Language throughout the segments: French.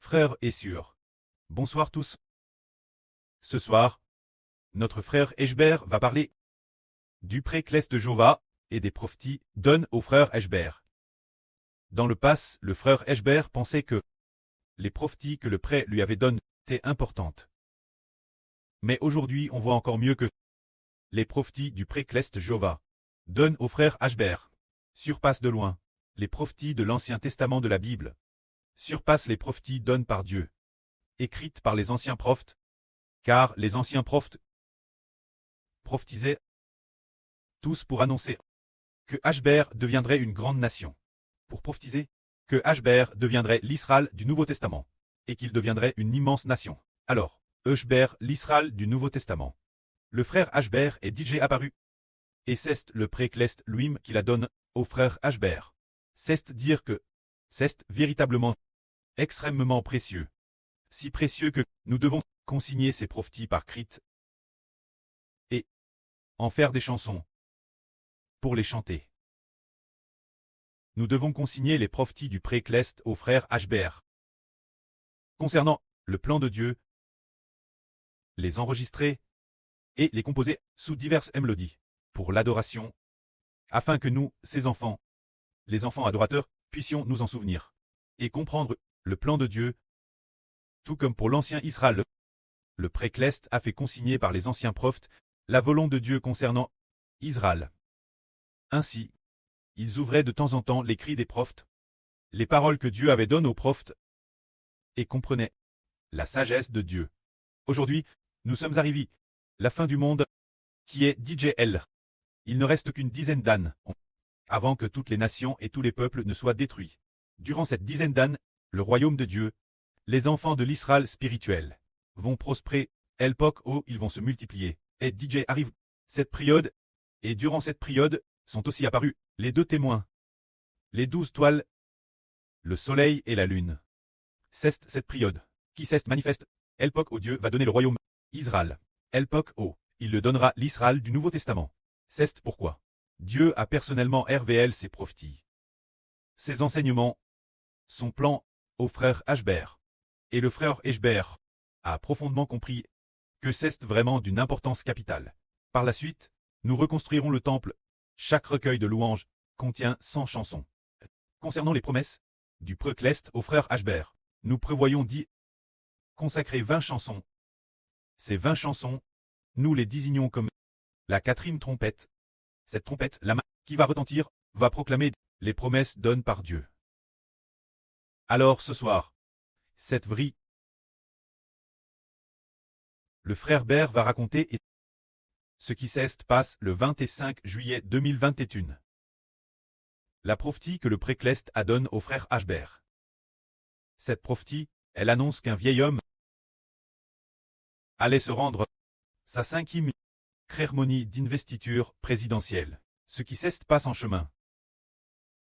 frères et sœurs. Bonsoir tous. Ce soir, notre frère Eshber va parler du pré-clès de Jova et des prophéties donne au frère Eshber. Dans le passé, le frère Eshber pensait que les prophéties que le prêtre lui avait données étaient importantes. Mais aujourd'hui, on voit encore mieux que les prophéties du pré-clès de Jova donne au frère Eshber surpassent de loin les prophéties de l'Ancien Testament de la Bible, surpassent les prophéties données par Dieu, écrites par les anciens prophètes, car les anciens prophètes prophétisaient tous pour annoncer que Eshber deviendrait une grande nation, pour prophétiser que Eshber deviendrait l'Israël du Nouveau Testament, et qu'il deviendrait une immense nation. Alors, Eshber, l'Israël du Nouveau Testament. Le frère Eshber est DJ apparu. Et c'est le pré-clès lui-même qui la donne au frère Eshber. C'est dire que c'est véritablement extrêmement précieux. Si précieux que nous devons consigner ces prophéties par crit et en faire des chansons pour les chanter. Nous devons consigner les prophéties du pré-clès au frère Eshber. Concernant le plan de Dieu, les enregistrer et les composer sous diverses mélodies pour l'adoration, afin que nous, ses enfants, les enfants adorateurs, puissions nous en souvenir et comprendre le plan de Dieu, tout comme pour l'ancien Israël. Le pré-clès a fait consigner par les anciens prophètes la volonté de Dieu concernant Israël. Ainsi, ils ouvraient de temps en temps l'écrit des prophètes, les paroles que Dieu avait données aux prophètes, et comprenaient la sagesse de Dieu. Aujourd'hui, nous sommes arrivés, la fin du monde, qui est DJL. Il ne reste qu'une dizaine d'années, avant que toutes les nations et tous les peuples ne soient détruits. Durant cette dizaine d'années, le royaume de Dieu, les enfants de l'Israël spirituel, vont prospérer, l'époque où ils vont se multiplier, et DJ arrive. Cette période, et durant cette période, sont aussi apparus les deux témoins, les 12 toiles, le soleil et la lune. C'est cette période qui s'est manifeste, l'époque où Dieu va donner le royaume Israël, l'époque où il le donnera l'Israël du Nouveau Testament. C'est pourquoi Dieu a personnellement révélé ses prophéties, ses enseignements, son plan au frère Eshber. Et le frère Eshber a profondément compris que c'est vraiment d'une importance capitale. Par la suite, nous reconstruirons le temple. Chaque recueil de louanges contient 100 chansons. Concernant les promesses du pré-clès au frère Eshber, nous prévoyons consacrer 20 chansons. Ces 20 chansons, nous les désignons comme la quatrième trompette. Cette trompette, la main qui va retentir, va proclamer les promesses données par Dieu. Alors ce soir, cette vraie, le frère Ber va raconter ce qui s'est passe le 25 juillet 2021. La prophétie que le pré-clès a donne au frère Eshber. Cette prophétie, elle annonce qu'un vieil homme allait se rendre sa 5e cérémonie d'investiture présidentielle. Ce qui s'est passe en chemin.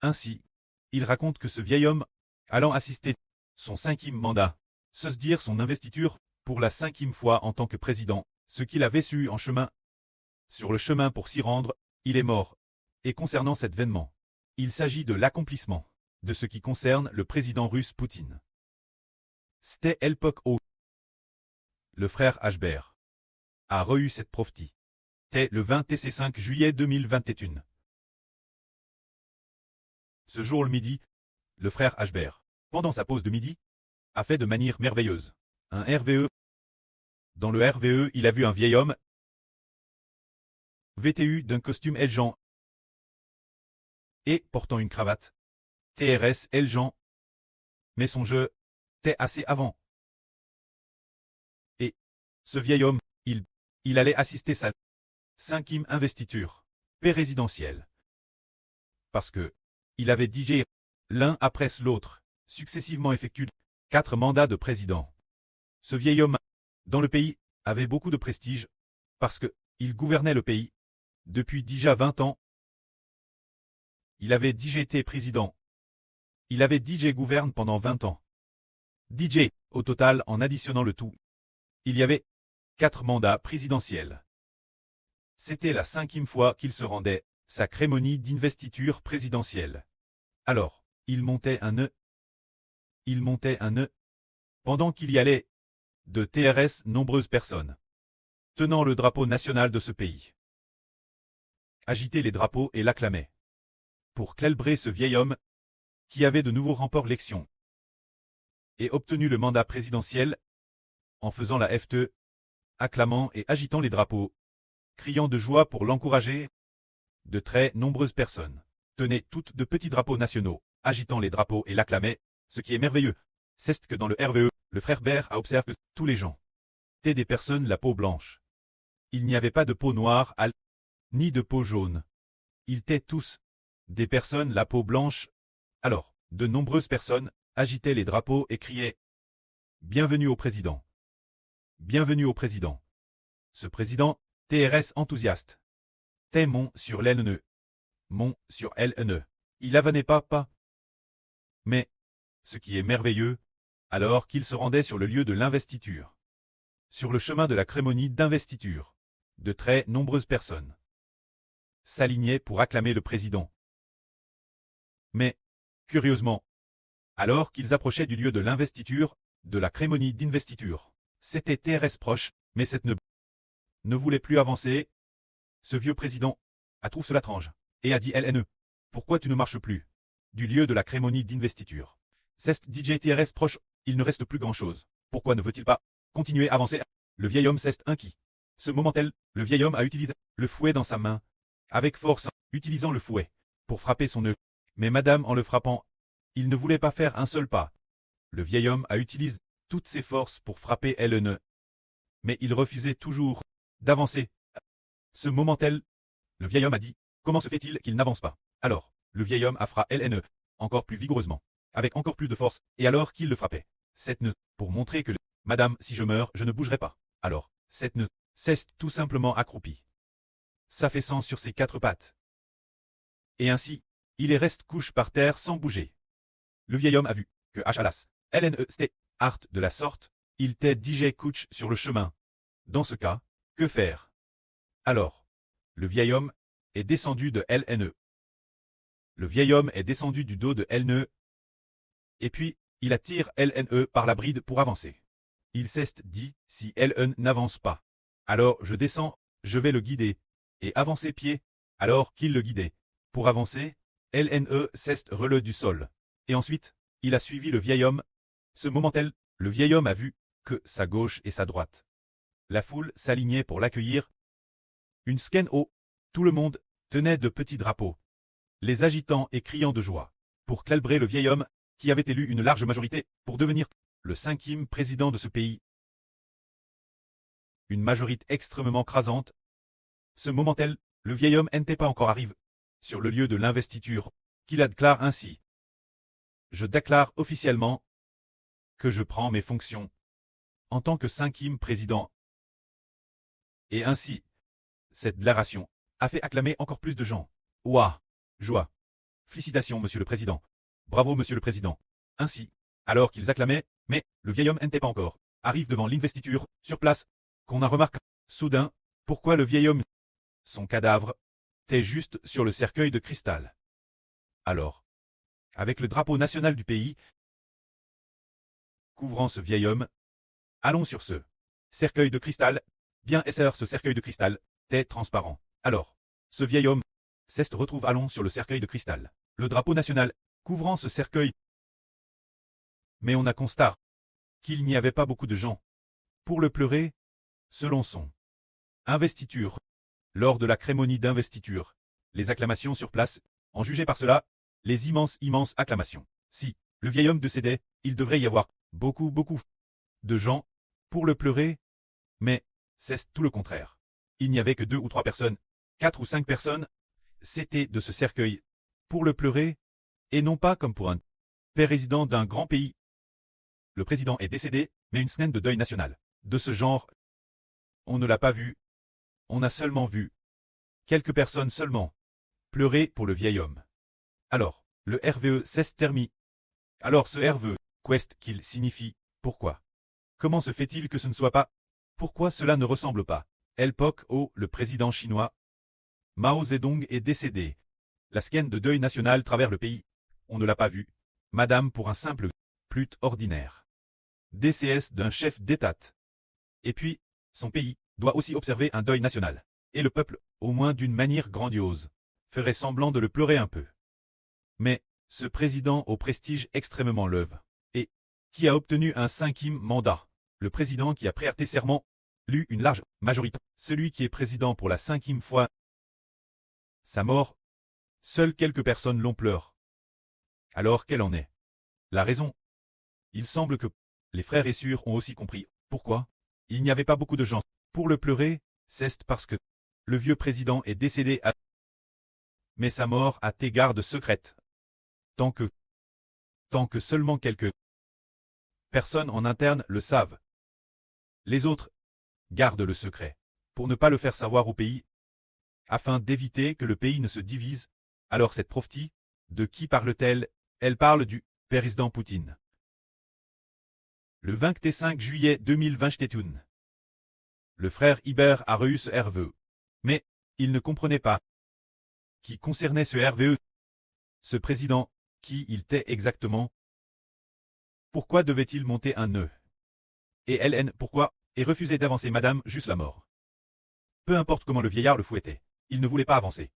Ainsi, il raconte que ce vieil homme, allant assister son 5e mandat, se dire son investiture pour la 5e fois en tant que président, ce qu'il avait su en chemin. Sur le chemin pour s'y rendre, il est mort. Et concernant cet événement, il s'agit de l'accomplissement de ce qui concerne le président russe Poutine. C'était l'époque où le frère Eshber a reçu cette prophétie. C'était le 25 juillet 2021. Ce jour le midi, le frère Eshber, pendant sa pause de midi, a fait de manière merveilleuse un RVE. Dans le RVE, il a vu un vieil homme vêtu d'un costume élégant et portant une cravate. TRS élégant. Mais son jeu était assez avant. Et ce vieil homme, il allait assister sa 5e investiture présidentielle. Parce que il avait digéré l'un après l'autre, successivement effectué 4 mandats de président. Ce vieil homme, dans le pays, avait beaucoup de prestige, parce que il gouvernait le pays depuis déjà 20 ans. Il avait déjà été président. Il avait DJ gouverne pendant 20 ans. DJ, au total, en additionnant le tout, il y avait 4 mandats présidentiels. C'était la 5e fois qu'il se rendait sa cérémonie d'investiture présidentielle. Alors, il montait un nœud. Il montait un nœud. pendant qu'il y allait de TRS nombreuses personnes, tenant le drapeau national de ce pays, agitaient les drapeaux et l'acclamaient, pour célébrer ce vieil homme qui avait de nouveau remporté l'élection et obtenu le mandat présidentiel en faisant la FTE, acclamant et agitant les drapeaux, criant de joie pour l'encourager. De très nombreuses personnes tenaient toutes de petits drapeaux nationaux, agitant les drapeaux et l'acclamaient. Ce qui est merveilleux, c'est que dans le RVE, le frère Bert a observé que tous les gens étaient des personnes la peau blanche. Il n'y avait pas de peau noire, ni de peau jaune. Ils étaient tous des personnes la peau blanche. Alors, de nombreuses personnes agitaient les drapeaux et criaient « Bienvenue au président ! Bienvenue au président ! Ce président, TRS enthousiaste. T'es mon sur LNE. Mon sur LNE. Il avanait pas. Mais, ce qui est merveilleux, alors qu'il se rendait sur le lieu de l'investiture, sur le chemin de la cérémonie d'investiture, de très nombreuses personnes s'alignaient pour acclamer le président. Mais, curieusement, alors qu'ils approchaient du lieu de l'investiture, de la cérémonie d'investiture, c'était TRS proche, mais cette ne voulait plus avancer. Ce vieux président a trouvé cela étrange, et a dit LNE, pourquoi tu ne marches plus du lieu de la cérémonie d'investiture? C'est DJ TRS proche, il ne reste plus grand-chose. Pourquoi ne veut-il pas continuer à avancer? Le vieil homme s'est inquiet. Ce moment-là, le vieil homme a utilisé le fouet dans sa main, avec force, utilisant le fouet, pour frapper son œuf. Mais madame, en le frappant, il ne voulait pas faire un seul pas. Le vieil homme a utilisé toutes ses forces pour frapper LNE. Mais il refusait toujours d'avancer. Ce moment-là, le vieil homme a dit, comment se fait-il qu'il n'avance pas? Alors, le vieil homme a frappé LNE, encore plus vigoureusement, avec encore plus de force, et alors qu'il le frappait, cette ne, pour montrer que madame, si je meurs, je ne bougerai pas. Alors, cette ne, s'est tout simplement accroupi, s'affaissant sur ses quatre pattes. Et ainsi, il est reste couche par terre sans bouger. Le vieil homme a vu que Hachalas, LNE, c'était art de la sorte, il t'est DJ couche sur le chemin. Dans ce cas, que faire? Alors, le vieil homme est descendu de LNE. Le vieil homme est descendu du dos de LNE. Et puis, il attire LNE par la bride pour avancer. Il s'est dit, si LNE n'avance pas, alors je descends, je vais le guider, et avancer pied, alors qu'il le guidait. Pour avancer, LNE s'est relevé du sol. Et ensuite, il a suivi le vieil homme. Ce moment-là, le vieil homme a vu que sa gauche et sa droite. La foule s'alignait pour l'accueillir. Une scan haut, tout le monde tenait de petits drapeaux, les agitant et criant de joie, pour célébrer le vieil homme, qui avait élu une large majorité, pour devenir le 5e président de ce pays. Une majorité extrêmement crasante. Ce moment-là, le vieil homme n'était pas encore arrivé sur le lieu de l'investiture, qu'il a déclaré ainsi. Je déclare officiellement que je prends mes fonctions en tant que 5e président. Et ainsi, cette déclaration a fait acclamer encore plus de gens. Ouah! Joie! Félicitations, monsieur le président. Bravo, monsieur le président. Ainsi, alors qu'ils acclamaient, mais le vieil homme n'était pas encore, arrive devant l'investiture, sur place, qu'on a remarqué, soudain, pourquoi le vieil homme, son cadavre, était juste sur le cercueil de cristal. Alors, avec le drapeau national du pays, couvrant ce vieil homme, allons sur ce cercueil de cristal, bien SR ce cercueil de cristal, est transparent. Alors, ce vieil homme, se retrouve allons sur le cercueil de cristal, le drapeau national, couvrant ce cercueil. Mais on a constaté qu'il n'y avait pas beaucoup de gens pour le pleurer, selon son investiture. Lors de la cérémonie d'investiture, les acclamations sur place, en jugé par cela, les immenses acclamations. Si le vieil homme décédait, il devrait y avoir beaucoup de gens pour le pleurer, mais c'est tout le contraire. Il n'y avait que 2 ou 3 personnes, 4 ou 5 personnes, c'était de ce cercueil pour le pleurer, et non pas comme pour un président d'un grand pays. Le président est décédé, mais une semaine de deuil national. De ce genre, on ne l'a pas vu. On a seulement vu quelques personnes seulement pleurer pour le vieil homme. Alors, le RVE s'est terminé. Alors ce RVE, qu'est-ce qu'il signifie? Pourquoi? Comment se fait-il que ce ne soit pas? Pourquoi cela ne ressemble pas? L'époque où le président chinois Mao Zedong est décédé. La scan de deuil national travers le pays. On ne l'a pas vu. Madame pour un simple plut ordinaire. décès d'un chef d'État. Et puis, son pays doit aussi observer un deuil national. Et le peuple, au moins d'une manière grandiose, ferait semblant de le pleurer un peu. Mais, ce président au prestige extrêmement leuve, et qui a obtenu un 5e mandat, le président qui a prêté serment, lu une large majorité, celui qui est président pour la 5e fois. Sa mort, seules quelques personnes l'ont pleure. Alors quelle en est la raison? Il semble que les frères et sœurs ont aussi compris. Pourquoi? Il n'y avait pas beaucoup de gens pour le pleurer, c'est parce que le vieux président est décédé à... Mais sa mort a été garde secrète. Tant que seulement quelques personnes en interne le savent. Les autres gardent le secret, pour ne pas le faire savoir au pays, afin d'éviter que le pays ne se divise. Alors cette prophétie, de qui parle-t-elle? Elle parle du président Poutine. Le 25 juillet 2021. Le frère Iber a reçu ce RVE. Mais, il ne comprenait pas qui concernait ce RVE. Ce président, qui il était exactement? Pourquoi devait-il monter un nœud? Et LN, pourquoi? Et refuser d'avancer madame, juste la mort. Peu importe comment le vieillard le fouettait, il ne voulait pas avancer.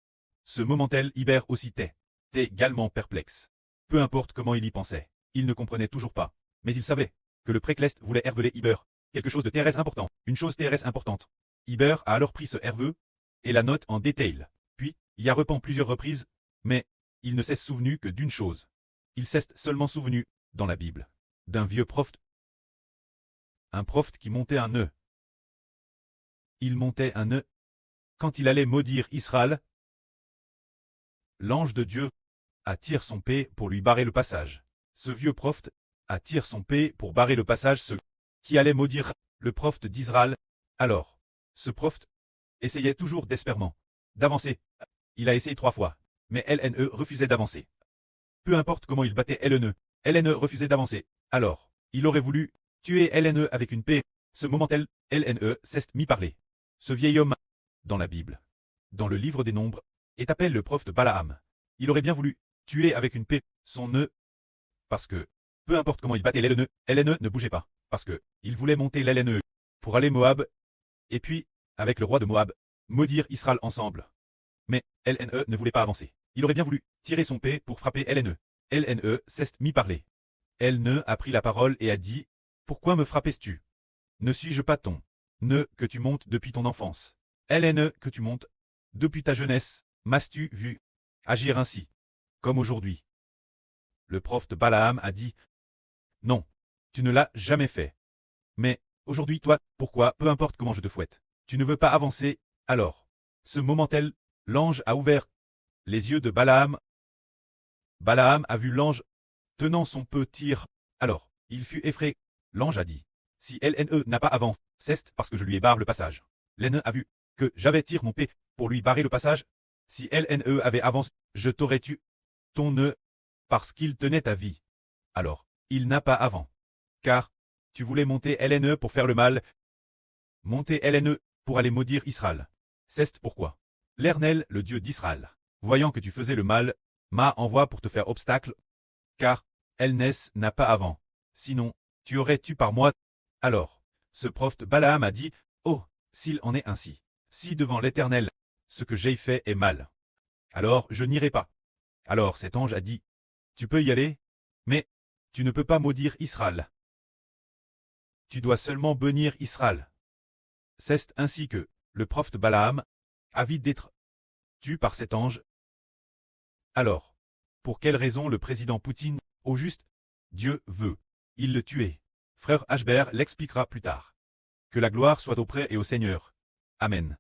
Ce moment-tel, Iber aussi était également perplexe. Peu importe comment il y pensait, il ne comprenait toujours pas. Mais il savait que le précleste voulait herveler Iber. Quelque chose de très important, une chose très importante. Iber a alors pris ce RVE et la note en détail. Puis, y a repent plusieurs reprises, mais il ne s'est souvenu que d'une chose. Il s'est seulement souvenu, dans la Bible, d'un vieux prophète. Un prophète qui montait un nœud. Il montait un nœud quand il allait maudire Israël. L'ange de Dieu attire son paix pour lui barrer le passage. Ce vieux prophète attire son paix pour barrer le passage ceux qui allaient maudire le prophète d'Israël. Alors, ce prophète essayait toujours désespérément d'avancer. Il a essayé 3 fois, mais LNE refusait d'avancer. Peu importe comment il battait LNE refusait d'avancer. Alors, il aurait voulu tuer LNE avec une paix. Ce moment-là, LNE s'est mis parler. Ce vieil homme, dans la Bible, dans le livre des Nombres, est appelé le prophète Balaam. Il aurait bien voulu tuer avec une paix son nœud, parce que, peu importe comment il battait LNE ne bougeait pas, parce que il voulait monter l'LNE pour aller Moab, et puis, avec le roi de Moab, maudire Israël ensemble. Mais LNE ne voulait pas avancer. Il aurait bien voulu tirer son paix pour frapper LNE. LNE s'est mis parler. LNE a pris la parole et a dit « Pourquoi me frappes-tu? Ne suis-je pas ton nœud que tu montes depuis ton enfance? LNE que tu montes depuis ta jeunesse, m'as-tu vu agir ainsi, comme aujourd'hui ?» Le prophète Balaam a dit « Non, tu ne l'as jamais fait. Mais, aujourd'hui toi, pourquoi, peu importe comment je te fouette, tu ne veux pas avancer, alors. » Ce moment-là, l'ange a ouvert les yeux de Balaam. Balaam a vu l'ange tenant son petit. Alors, il fut effrayé. L'ange a dit « Si LNE n'a pas avancé, c'est parce que je lui ai barré le passage. » LNE a vu que j'avais tiré mon paix pour lui barrer le passage. Si LNE avait avancé, je t'aurais tué ton nœud, parce qu'il tenait ta vie. Alors, il n'a pas avant. Car, tu voulais monter LNE pour faire le mal. Monter LNE pour aller maudire Israël. C'est pourquoi l'Éternel, le Dieu d'Israël, voyant que tu faisais le mal, m'a envoyé pour te faire obstacle. Car, LNES n'a pas avant. Sinon, tu aurais tué par moi. Alors, ce prophète Balaam a dit, « Oh, s'il en est ainsi, si devant l'Éternel, ce que j'ai fait est mal, alors je n'irai pas. » Alors cet ange a dit, « Tu peux y aller, mais tu ne peux pas maudire Israël. Tu dois seulement bénir Israël. » C'est ainsi que le prophète Balaam, avide d'être tué par cet ange. Alors, pour quelle raison le président Poutine, au juste, Dieu veut, il le tuer? Frère Ashbert l'expliquera plus tard. Que la gloire soit auprès et au Seigneur. Amen.